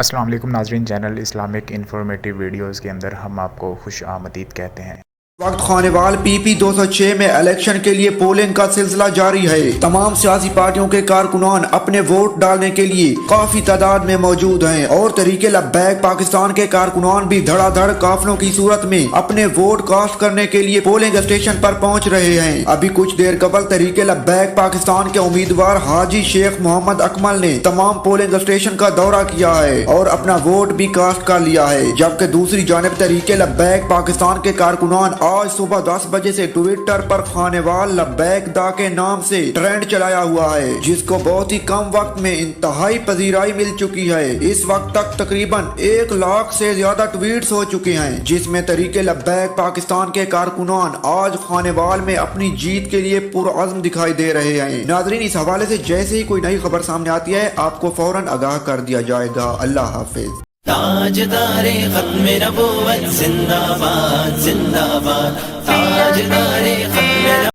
السلام علیکم ناظرین، چینل اسلامک انفارمیٹیو ویڈیوز کے اندر ہم آپ کو خوش آمدید کہتے ہیں۔ وقت خانیوال پی پی 206 میں الیکشن کے لیے پولنگ کا سلسلہ جاری ہے۔ تمام سیاسی پارٹیوں کے کارکنان اپنے ووٹ ڈالنے کے لیے کافی تعداد میں موجود ہیں اور تحریک لبیک پاکستان کے کارکنان بھی دھڑا دھڑ قافلوں کی صورت میں اپنے ووٹ کاسٹ کرنے کے لیے پولنگ اسٹیشن پر پہنچ رہے ہیں۔ ابھی کچھ دیر قبل تحریک لبیک پاکستان کے امیدوار حاجی شیخ محمد اکمل نے تمام پولنگ اسٹیشن کا دورہ کیا ہے اور اپنا ووٹ بھی کاسٹ کر لیا ہے، جبکہ دوسری جانب تحریک لبیک پاکستان کے کارکنان آج صبح 10 بجے سے ٹویٹر پر خانیوال لبیک دا کے نام سے ٹرینڈ چلایا ہوا ہے، جس کو بہت ہی کم وقت میں انتہائی پذیرائی مل چکی ہے۔ اس وقت تک تقریباً 1 لاکھ سے زیادہ ٹویٹس ہو چکے ہیں، جس میں تحریک لبیک پاکستان کے کارکنان آج خانیوال میں اپنی جیت کے لیے پرعزم دکھائی دے رہے ہیں۔ ناظرین، اس حوالے سے جیسے ہی کوئی نئی خبر سامنے آتی ہے آپ کو فوراً آگاہ کر دیا جائے گا۔ اللہ حافظ۔ تاجدار ختم نبوت زندہ باد زندہ باد، تاجدار ختم